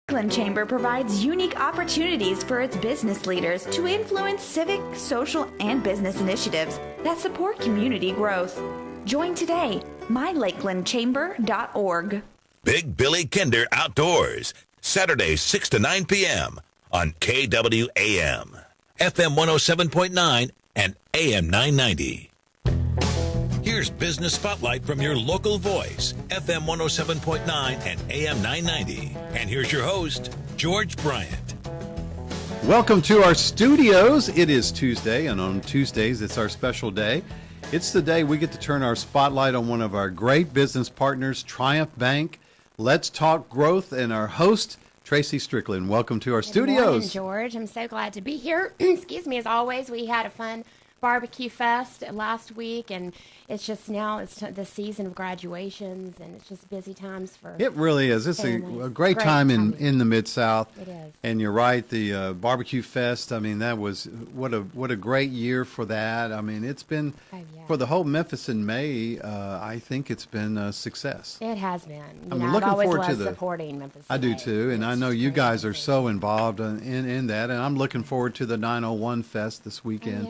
Strickland Chamber provides unique opportunities for its business leaders to influence civic, social, and business initiatives that support community growth. Join today, mylakelandchamber.org. Big Billy Kinder Outdoors, Saturdays 6 to 9 p.m. on KWAM, FM 107.9 and AM 990. Here's Business Spotlight from your local voice, FM 107.9 and AM 990. And here's your host, George Bryant. Welcome to our studios. It is Tuesday, and on Tuesdays, it's our special day. It's the day we get to turn our spotlight on one of our great business partners, Triumph Bank. Let's talk growth, and our host, Traci Strickland. Welcome to our studios. Good morning, George. I'm so glad to be here. Excuse me, as always, we had a fun barbecue fest last week, and it's just now it's the season of graduations, and it's just busy times for it really is. It's a great time in the Mid-South. It is. And you're right, the barbecue fest, I mean, that was what a great year for that. I mean, it's been for the whole Memphis in May, I think it's been a success. It has been. I'm looking forward to supporting Memphis. I do too, and I know you guys are so involved in that, and I'm looking forward to the 901 Fest this weekend.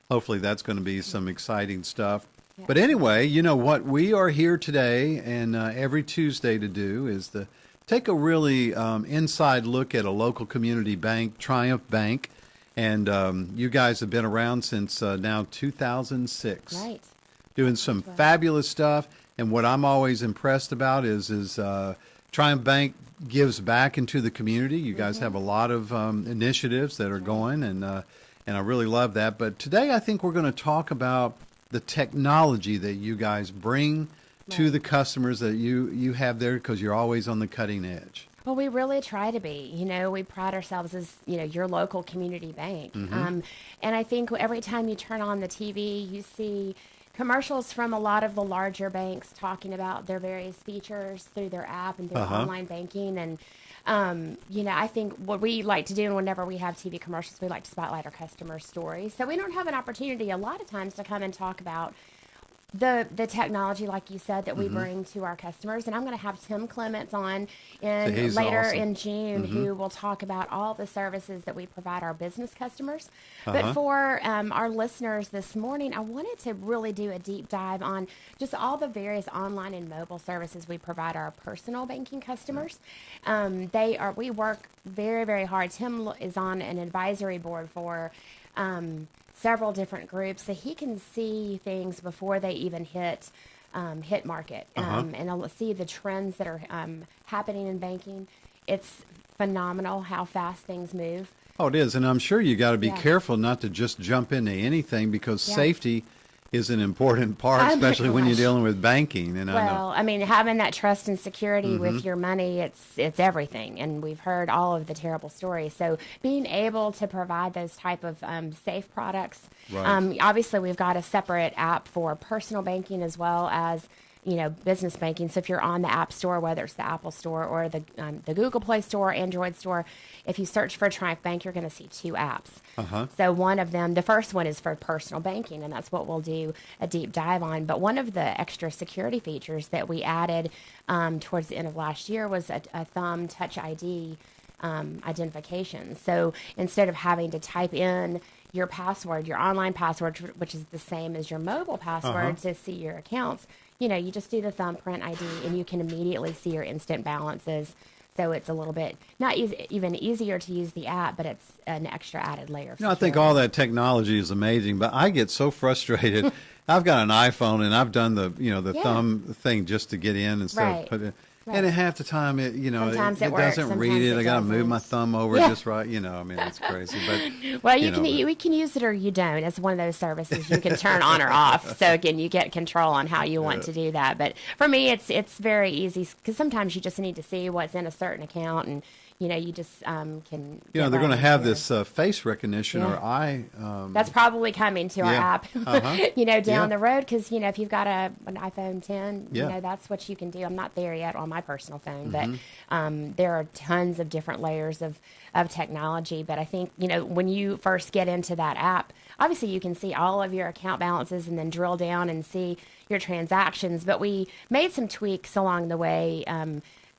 Hopefully that's going to be some exciting stuff. Yeah. But anyway, you know what we are here today and every Tuesday to do is to take a really inside look at a local community bank, Triumph Bank. And you guys have been around since now 2006. Right. Doing some fabulous stuff. And what I'm always impressed about is Triumph Bank gives back into the community. You guys have a lot of initiatives that are going, and I really love that. But today I think we're going to talk about the technology that you guys bring to the customers that you have there, because you're always on the cutting edge. Well, we really try to be. You know, we pride ourselves as, your local community bank. And I think every time you turn on the TV, you see commercials from a lot of the larger banks talking about their various features through their app and their online banking. And I think what we like to do whenever we have TV commercials, we like to spotlight our customer stories. So we don't have an opportunity a lot of times to come and talk about the technology, like you said, that we bring to our customers. And I'm going to have Tim Clements on later in June, who will talk about all the services that we provide our business customers. But for our listeners this morning, I wanted to really do a deep dive on just all the various online and mobile services we provide our personal banking customers. We work very, very hard. Tim is on an advisory board for several different groups, so he can see things before they even hit market, and I'll see the trends that are happening in banking. It's phenomenal how fast things move. Oh, it is, and I'm sure you got to be careful not to just jump into anything, because safety is an important part, especially when you're dealing with banking. And I mean, having that trust and security with your money, it's everything. And we've heard all of the terrible stories. So being able to provide those type of safe products. Right. Obviously, we've got a separate app for personal banking as well as business banking. So if you're on the App Store, whether it's the Apple Store or the Google Play Store, Android Store, if you search for Triumph Bank, you're going to see two apps. So one of them, the first one is for personal banking, and that's what we'll do a deep dive on. But one of the extra security features that we added towards the end of last year was a thumb touch ID identification. So instead of having to type in your password, your online password, which is the same as your mobile password to see your accounts, you just do the thumbprint ID, and you can immediately see your instant balances. So it's a little bit not even easier to use the app, but it's an extra added layer of security. I think all that technology is amazing, but I get so frustrated. I've got an iPhone, and I've done the thumb thing just to get in instead of put it. Right. And at half the time, it doesn't read it. I got to move my thumb over just right. I mean, it's crazy. But well, we can use it or you don't. It's one of those services you can turn on or off. So again, you get control on how you want to do that. But for me, it's very easy, because sometimes you just need to see what's in a certain account, and you just can. They're going to have this face recognition or eye. That's probably coming to our app, down the road, because if you've got an iPhone 10, that's what you can do. I'm not there yet on my personal phone, but there are tons of different layers of technology. But I think when you first get into that app, obviously you can see all of your account balances and then drill down and see your transactions. But we made some tweaks along the way.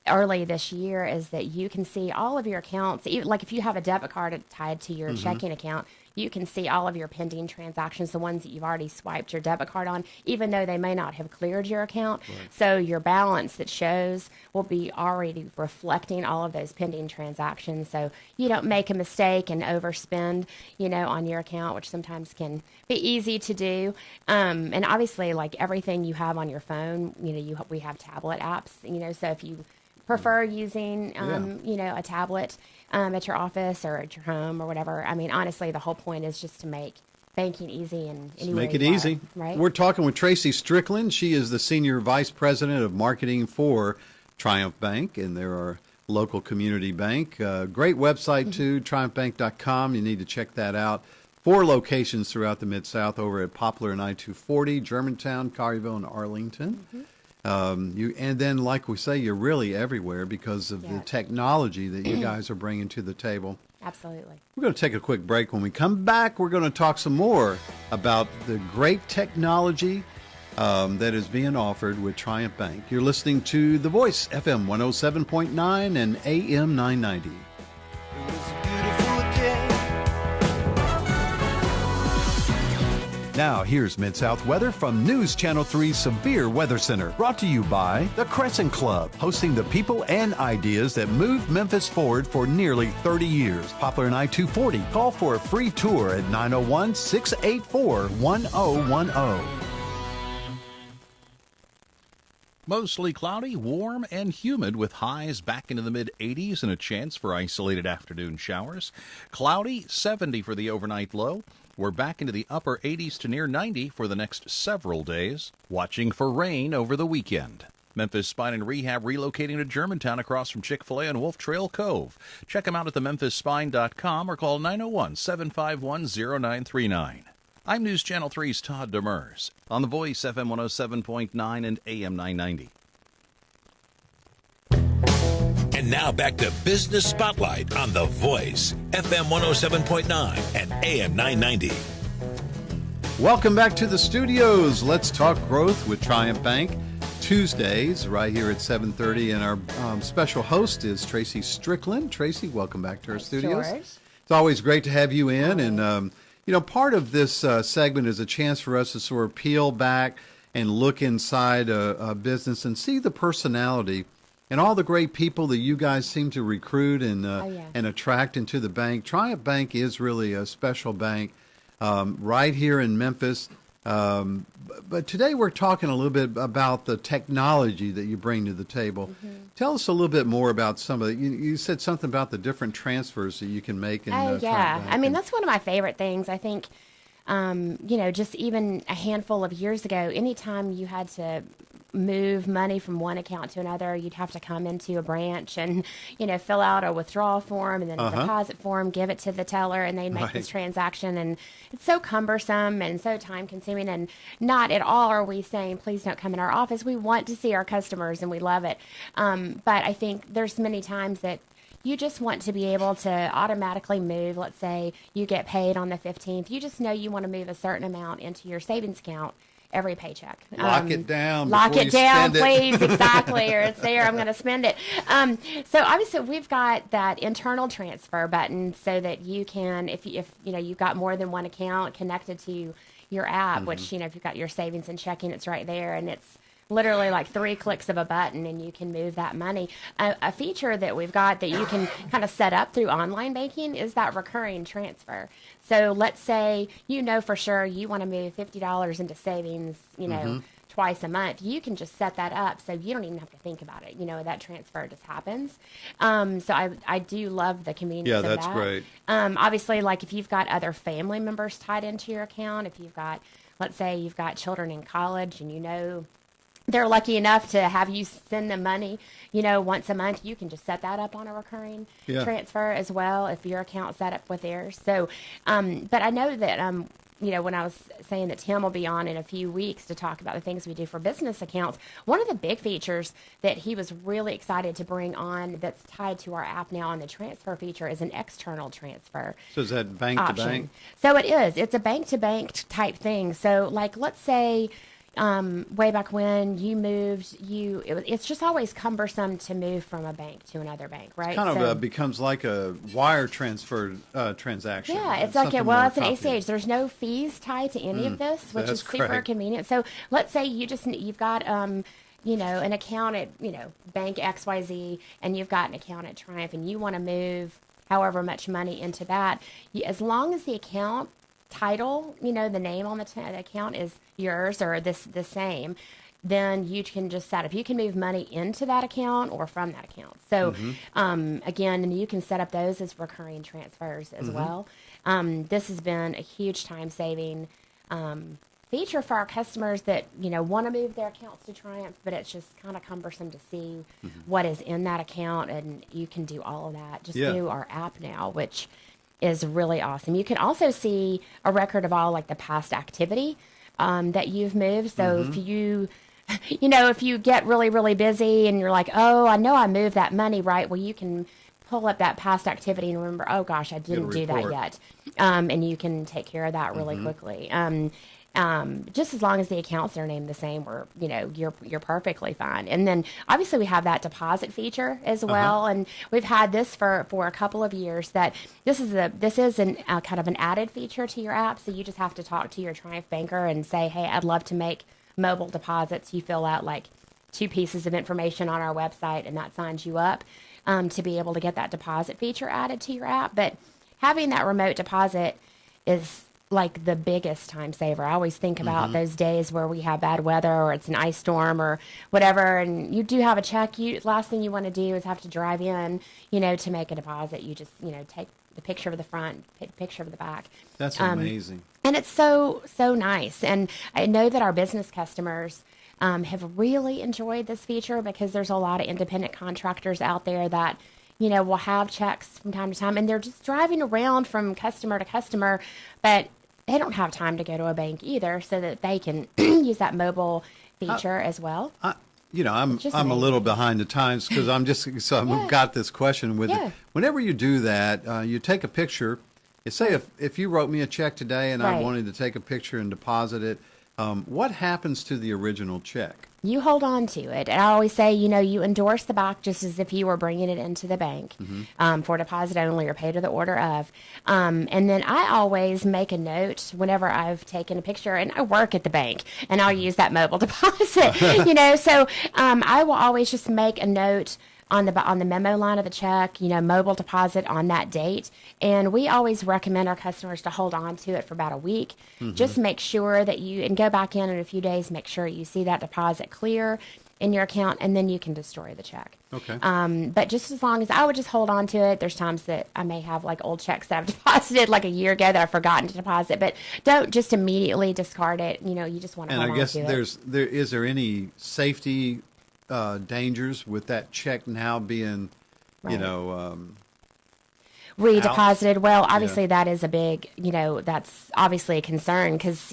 early this year is that you can see all of your accounts. Like if you have a debit card tied to your checking account, you can see all of your pending transactions, the ones that you've already swiped your debit card on, even though they may not have cleared your account. Right. So your balance that shows will be already reflecting all of those pending transactions. So you don't make a mistake and overspend, on your account, which sometimes can be easy to do. And obviously, like everything you have on your phone, we have tablet apps, so if you prefer using, a tablet at your office or at your home or whatever. I mean, honestly, the whole point is just to make banking easy and make it easy. Right? We're talking with Traci Strickland. She is the Senior Vice President of Marketing for Triumph Bank, and they're our local community bank. Great website, too, triumphbank.com. You need to check that out. 4 locations throughout the Mid-South over at Poplar and I-240, Germantown, Collierville, and Arlington. And then, like we say, you're really everywhere because of the technology that you guys are bringing to the table. Absolutely. We're going to take a quick break. When we come back, we're going to talk some more about the great technology that is being offered with Triumph Bank. You're listening to The Voice, FM 107.9 and AM 990. Now, here's Mid-South weather from News Channel 3's Severe Weather Center. Brought to you by the Crescent Club, hosting the people and ideas that moved Memphis forward for nearly 30 years. Poplar and I-240. Call for a free tour at 901-684-1010. Mostly cloudy, warm, and humid with highs back into the mid-80s and a chance for isolated afternoon showers. Cloudy, 70 for the overnight low. We're back into the upper 80s to near 90 for the next several days. Watching for rain over the weekend. Memphis Spine and Rehab relocating to Germantown across from Chick-fil-A and Wolf Trail Cove. Check them out at thememphisspine.com or call 901-751-0939. I'm News Channel 3's Todd Demers on The Voice, FM 107.9 and AM 990. And now back to Business Spotlight on The Voice, FM 107.9 and AM 990. Welcome back to the studios. Let's talk growth with Triumph Bank. Tuesdays right here at 7:30, and our special host is Traci Strickland. Traci, welcome back to our studios. George. It's always great to have you in, and part of this segment is a chance for us to sort of peel back and look inside a business and see the personality and all the great people that you guys seem to recruit and attract into the bank. Triumph Bank is really a special bank right here in Memphis. But today we're talking a little bit about the technology that you bring to the table. Mm-hmm. Tell us a little bit more about some of it. You said something about the different transfers that you can make. Triumph Bank. I mean, that's one of my favorite things. I think, just even a handful of years ago, anytime you had to move money from one account to another, you'd have to come into a branch and, fill out a withdrawal form and then a deposit form, give it to the teller, and they make this transaction. And it's so cumbersome and so time consuming. And not at all are we saying, please don't come in our office. We want to see our customers and we love it. But I think there's many times that you just want to be able to automatically move. Let's say you get paid on the 15th. You just know you want to move a certain amount into your savings account every paycheck. Lock it down. Lock it down, please. Exactly. Or it's there. I'm going to spend it. So obviously we've got that internal transfer button so that you can, if you've got more than one account connected to your app, which, if you've got your savings and checking, it's right there. And it's literally like 3 clicks of a button and you can move that money. A feature that we've got that you can kind of set up through online banking is that recurring transfer. So let's say for sure you want to move $50 into savings, twice a month. You can just set that up so you don't even have to think about it. That transfer just happens. So I do love the convenience of that. Yeah, that's great. Obviously, like if you've got other family members tied into your account, if you've got, let's say you've got children in college and they're lucky enough to have you send them money, once a month. You can just set that up on a recurring transfer as well if your account's set up with theirs. So, but I know that, when I was saying that Tim will be on in a few weeks to talk about the things we do for business accounts, one of the big features that he was really excited to bring on that's tied to our app now on the transfer feature is an external transfer. So is that bank option. to bank? So it is. It's a bank to bank type thing. So like, let's say way back when you moved, it's just always cumbersome to move from a bank to another bank, right? Kind of becomes like a wire transfer transaction. Yeah, it's like an ACH. There's no fees tied to any of this, which is super convenient. So let's say you've got an account at Bank XYZ, and you've got an account at Triumph, and you want to move however much money into that. As long as the account title, the name on the account is yours or the same, then you can just set up. You can move money into that account or from that account. So, again, and you can set up those as recurring transfers as well. This has been a huge time-saving feature for our customers that, want to move their accounts to Triumph, but it's just kind of cumbersome to see what is in that account, and you can do all of that just through our app now, which is really awesome. You can also see a record of all, like, the past activity that you've moved. So if you get really, really busy and you're like, oh, I know I moved that money, right? Well, you can pull up that past activity and remember, oh, gosh, I didn't do that yet. And you can take care of that really quickly. Just as long as the accounts are named the same, you're perfectly fine. And then obviously we have that deposit feature as well, and we've had this for a couple of years. That this is kind of an added feature to your app. So you just have to talk to your Triumph banker and say, hey, I'd love to make mobile deposits. You fill out like 2 pieces of information on our website, and that signs you up to be able to get that deposit feature added to your app. But having that remote deposit is like the biggest time saver. I always think about those days where we have bad weather or it's an ice storm or whatever, and you do have a check. Last thing you want to do is have to drive in, to make a deposit. You just, take the picture of the front, picture of the back. That's amazing. And it's so nice. And I know that our business customers have really enjoyed this feature because there's a lot of independent contractors out there that will have checks from time to time, and they're just driving around from customer to customer, but they don't have time to go to a bank either, so that they can use that mobile feature as well. I'm a little behind the times because I've got this question with it. Whenever you do that, you take a picture. Say if you wrote me a check today and I wanted to take a picture and deposit it, what happens to the original check? You hold on to it. And I always say, you endorse the back just as if you were bringing it into the bank for deposit only or pay to the order of. And then I always make a note whenever I've taken a picture, and I work at the bank, and I'll use that mobile deposit, So I will always just make a note on the memo line of the check, mobile deposit on that date. And we always recommend our customers to hold on to it for about a week. Just make sure that and go back in a few days, make sure you see that deposit clear in your account, and then you can destroy the check. Okay. But just as long as I would just hold on to it. There's times that I may have like old checks that I've deposited like a year ago that I've forgotten to deposit, but don't just immediately discard it. You just want to hold on to it. And I guess is there any safety dangers with that check now being, redeposited? Well, obviously that is a big, that's obviously a concern because,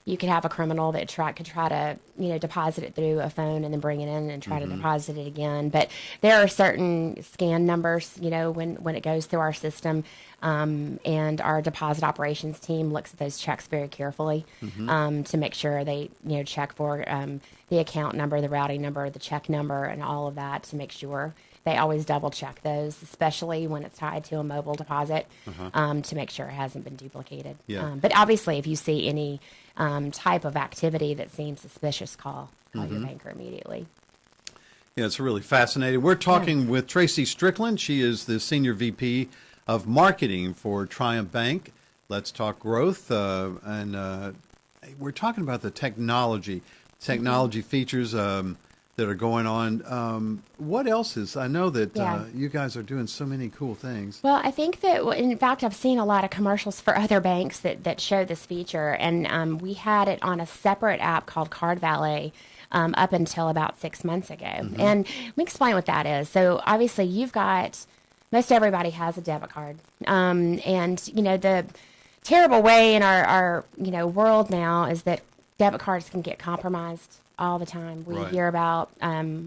you could have a criminal that could try to, deposit it through a phone and then bring it in and try to deposit it again. But there are certain scan numbers, when it goes through our system, and our deposit operations team looks at those checks very carefully to make sure they, check for the account number, the routing number, the check number, and all of that to make sure. They always double check those, especially when it's tied to a mobile deposit, to make sure it hasn't been duplicated. Yeah. But obviously, if you see any type of activity that seems suspicious, call your banker immediately. Yeah, it's really fascinating. We're talking with Traci Strickland. She is the Senior VP of Marketing for Triumph Bank. Let's talk growth. And we're talking about the technology features that are going on. What else is? I know that you guys are doing so many cool things. Well, I think that, in fact, I've seen a lot of commercials for other banks that show this feature, and we had it on a separate app called Card Valet up until about 6 months ago. And let me explain what that is. So obviously most everybody has a debit card. And, the terrible way in our world now is that debit cards can get compromised all the time. We hear about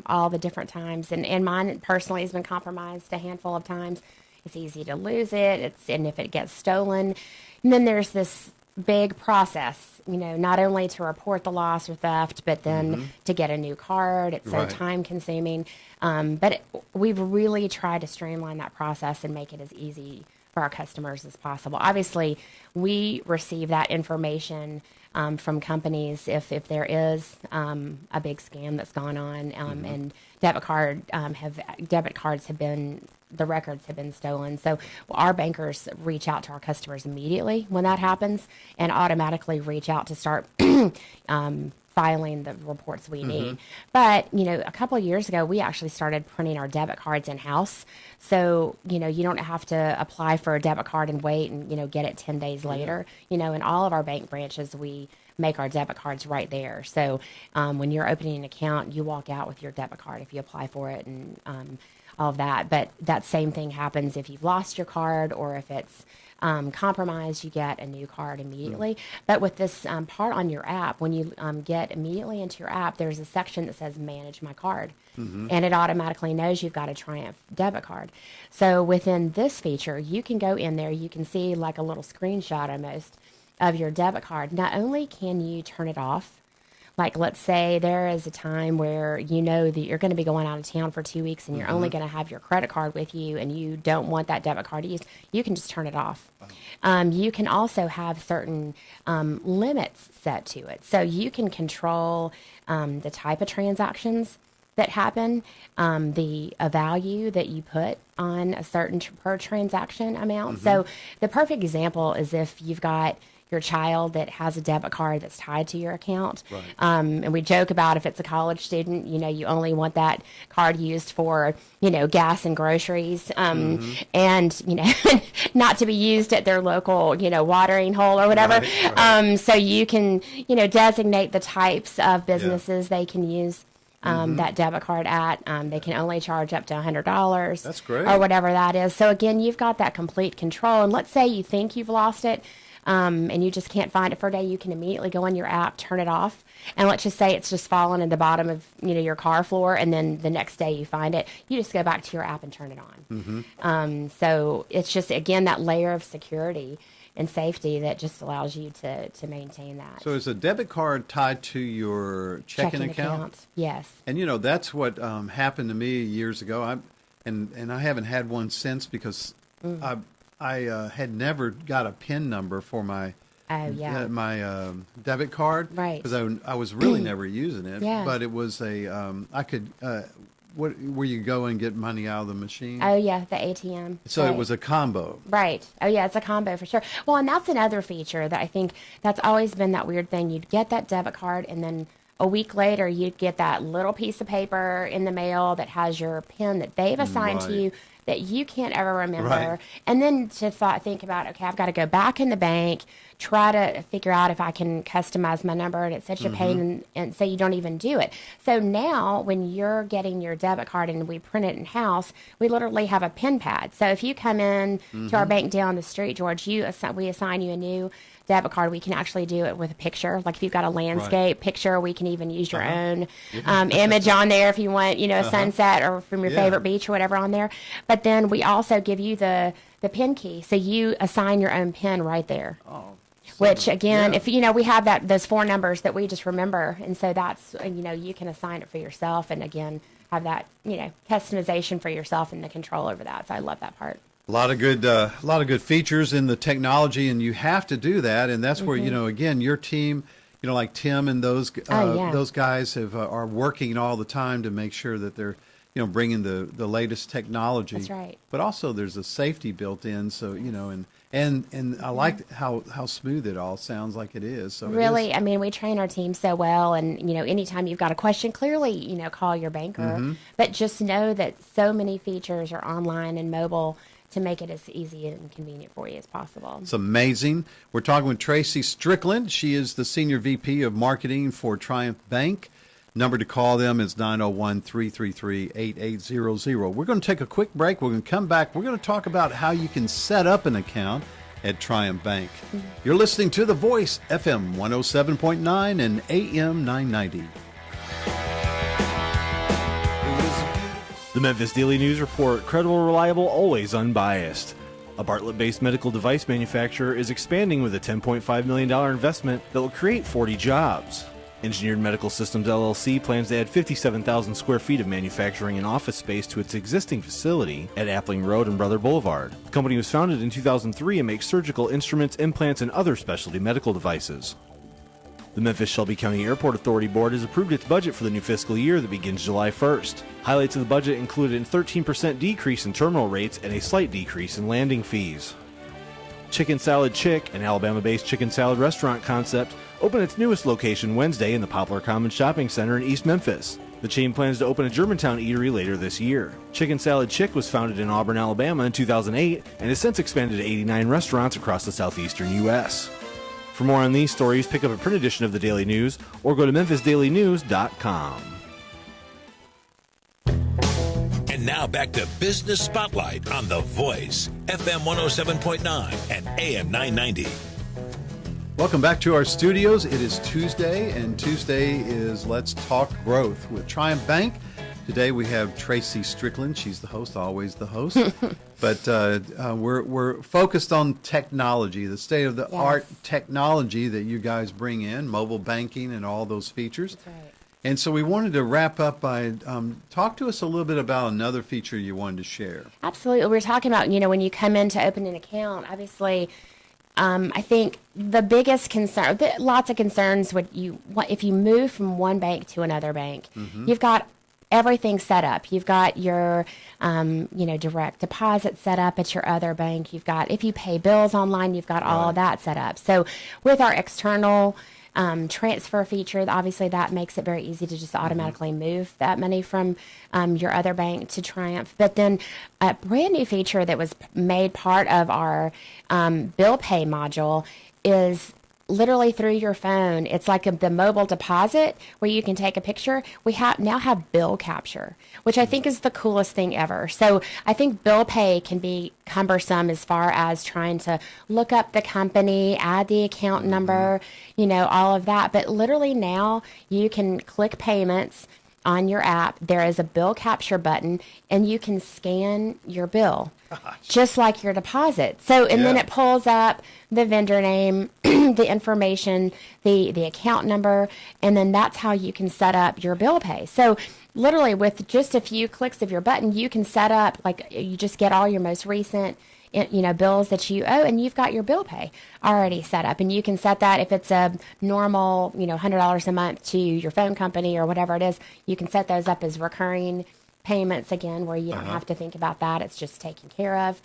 all the different times, and mine personally has been compromised a handful of times. It's easy to lose it. And if it gets stolen, and then there's this big process, not only to report the loss or theft, but then to get a new card. It's so time consuming. But we've really tried to streamline that process and make it as easy for our customers as possible. Obviously, we receive that information from companies if there is a big scam that's gone on, and debit cards have been, the records have been stolen. So our bankers reach out to our customers immediately when that happens, and automatically reach out to start filing the reports we need. But, a couple of years ago, we actually started printing our debit cards in-house. So, you don't have to apply for a debit card and wait and, get it 10 days later. In all of our bank branches, we make our debit cards right there. So when you're opening an account, you walk out with your debit card if you apply for it and all of that. But that same thing happens if you've lost your card or if it's compromised, you get a new card immediately. But with this part on your app, when you get immediately into your app, there's a section that says Manage My Card. And it automatically knows you've got a Triumph debit card. So within this feature, you can go in there, you can see like a little screenshot almost of your debit card. Not only can you turn it off, like let's say there is a time where you know that you're going to be going out of town for 2 weeks and you're only going to have your credit card with you and you don't want that debit card used, you can just turn it off. You can also have certain limits set to it. So you can control the type of transactions that happen, the value that you put on a certain per transaction amount. So the perfect example is if you've got your child that has a debit card that's tied to your account. And we joke about if it's a college student, you only want that card used for, gas and groceries, and, not to be used at their local, watering hole or whatever. So you can, designate the types of businesses they can use that debit card at. They can only charge up to $100. That's great. Or whatever that is. So again, you've got that complete control. And let's say you think you've lost it, and you just can't find it for a day, you can immediately go on your app, turn it off, and let's just say it's just fallen in the bottom of your car floor, and then the next day you find it, you just go back to your app and turn it on. So it's just, again, that layer of security and safety that just allows you to maintain that. So is a debit card tied to your checking account? Yes. And that's what happened to me years ago. And I haven't had one since because I had never got a PIN number for my my debit card, because I was really never using it. But it was I could where you go and get money out of the machine. Oh yeah, the ATM. So it was a combo. Right. Oh yeah, it's a combo for sure. Well, and that's another feature that I think that's always been that weird thing. You'd get that debit card, and then a week later, you'd get that little piece of paper in the mail that has your PIN that they've assigned to you that you can't ever remember. And then to think about, okay, I've got to go back in the bank, try to figure out if I can customize my number, and it's such a pain, and so you don't even do it. So now when you're getting your debit card and we print it in-house, we literally have a PIN pad. So if you come in to our bank down the street, George, we assign you a new debit card. We can actually do it with a picture. Like if you've got a landscape picture, we can even use your own image on there if you want, a sunset or from your favorite beach or whatever on there. But then we also give you the PIN key, so you assign your own PIN right there. Which again, if we have those 4 numbers that we just remember, and so that's you can assign it for yourself, and again have that customization for yourself and the control over that. So I love that part. A lot of good features in the technology, and you have to do that, and that's where again your team, like Tim and those guys are working all the time to make sure that they're bringing the latest technology. That's right. But also there's a safety built in, so and I like how smooth it all sounds like it is. So really, I mean, we train our team so well, and anytime you've got a question, clearly call your banker, but just know that so many features are online and mobile to make it as easy and convenient for you as possible. It's amazing. We're talking with Traci Strickland. She is the Senior VP of Marketing for Triumph Bank. Number to call them is 901-333-8800. We're going to take a quick break. We're going to come back. We're going to talk about how you can set up an account at Triumph Bank. You're listening to The Voice, FM 107.9 and AM 990. The Memphis Daily News Report, credible, reliable, always unbiased. A Bartlett-based medical device manufacturer is expanding with a $10.5 million investment that will create 40 jobs. Engineered Medical Systems LLC plans to add 57,000 square feet of manufacturing and office space to its existing facility at Appling Road and Brother Boulevard. The company was founded in 2003 and makes surgical instruments, implants, and other specialty medical devices. The Memphis-Shelby County Airport Authority Board has approved its budget for the new fiscal year that begins July 1st. Highlights of the budget included a 13% decrease in terminal rates and a slight decrease in landing fees. Chicken Salad Chick, an Alabama-based chicken salad restaurant concept, opened its newest location Wednesday in the Poplar Commons Shopping Center in East Memphis. The chain plans to open a Germantown eatery later this year. Chicken Salad Chick was founded in Auburn, Alabama in 2008 and has since expanded to 89 restaurants across the southeastern U.S. For more on these stories, pick up a print edition of the Daily News or go to memphisdailynews.com. And now back to Business Spotlight on The Voice, FM 107.9 and AM 990. Welcome back to our studios. It is Tuesday, and Tuesday is Let's Talk Growth with Triumph Bank. Today we have Traci Strickland. She's the host, always the host. But we're focused on technology, the state-of-the-art technology that you guys bring in, mobile banking and all those features. That's right. And so we wanted to wrap up by talk to us a little bit about another feature you wanted to share. Absolutely. We were talking about, when you come in to open an account, obviously, I think the biggest concern, lots of concerns if you move from one bank to another bank, you've got everything set up. You've got your, direct deposit set up at your other bank. You've got, if you pay bills online, you've got all of that set up. So with our external transfer feature, obviously that makes it very easy to just automatically move that money from your other bank to Triumph. But then a brand new feature that was made part of our bill pay module is literally through your phone. It's like the mobile deposit where you can take a picture. We now have bill capture, which I think is the coolest thing ever. So I think bill pay can be cumbersome as far as trying to look up the company, add the account number, all of that. But literally now you can click payments on your app. There is a bill capture button, and you can scan your bill. Just like your deposit. So, and then it pulls up the vendor name, the information, the account number, and then that's how you can set up your bill pay. So literally with just a few clicks of your button, you can set up, you just get all your most recent bills that you owe, and you've got your bill pay already set up. And you can set that if it's a normal, $100 a month to your phone company or whatever it is, you can set those up as recurring payments again, where you don't have to think about that. It's just taken care of.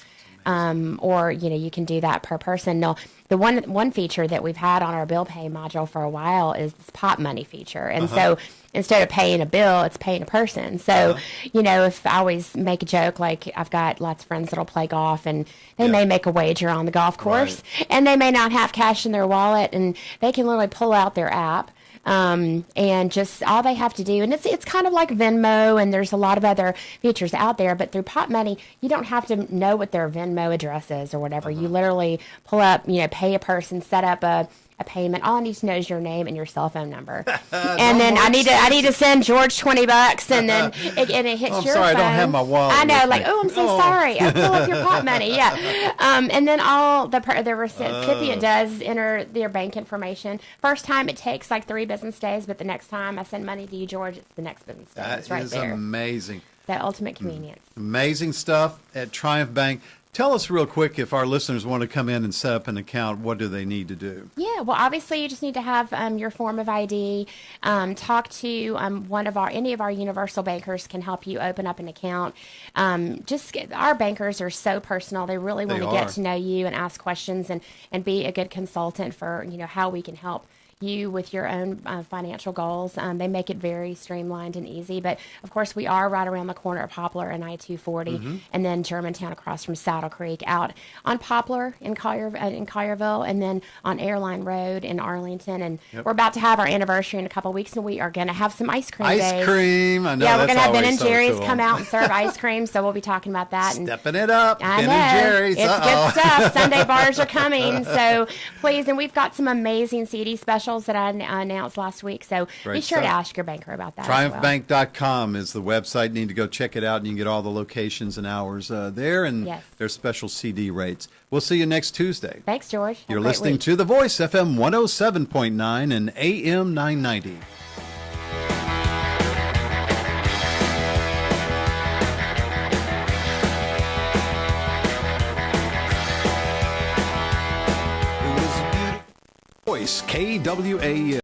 Or, you can do that per person. Now, the one feature that we've had on our bill pay module for a while is this pop money feature. And so instead of paying a bill, it's paying a person. So, if I always make a joke, like I've got lots of friends that'll play golf, and they may make a wager on the golf course, and they may not have cash in their wallet, and they can literally pull out their app. And just all they have to do, and it's kind of like Venmo, and there's a lot of other features out there, but through Pop Money, you don't have to know what their Venmo address is or whatever. You literally pull up, pay a person, set up a payment. All I need to know is your name and your cell phone number. And then I need to send George $20, and then it hits your phone. I don't have my wallet. I know, I'm so sorry. I'll pull up your Pop Money. Yeah. And then all the recipient does enter their bank information. First time it takes 3 business days, but the next time I send money to you, George, it's the next business day. It's right there. That is amazing. That ultimate convenience. Amazing stuff at Triumph Bank. Tell us real quick, if our listeners want to come in and set up an account, what do they need to do? Yeah, well, obviously you just need to have your form of ID. Talk to any of our universal bankers can help you open up an account. Our bankers are so personal. They really want to get to know you and ask questions and be a good consultant for how we can help you with your own financial goals. They make it very streamlined and easy. But, of course, we are right around the corner of Poplar and I-240, and then Germantown across from Saddle Creek, out on Poplar in Collierville, and then on Airline Road in Arlington. And we're about to have our anniversary in a couple of weeks, and we are going to have some ice cream days. Ice cream. I know. Yeah, we're going to have Ben and Jerry's come out and serve ice cream, so we'll be talking about that. Stepping it up. I know. Ben and Jerry's. It's good stuff. Sunday bars are coming. So, please, and we've got some amazing CD specials specials that I announced last week. So Great be sure to stuff. ask your banker about that. as well. TriumphBank.com is the website. You need to go check it out, and you can get all the locations and hours there and Yes. their special CD rates. We'll see you next Tuesday. Thanks, George. Have a You're great listening week. to The Voice, FM 107.9 and AM 990. Voice, KWAM.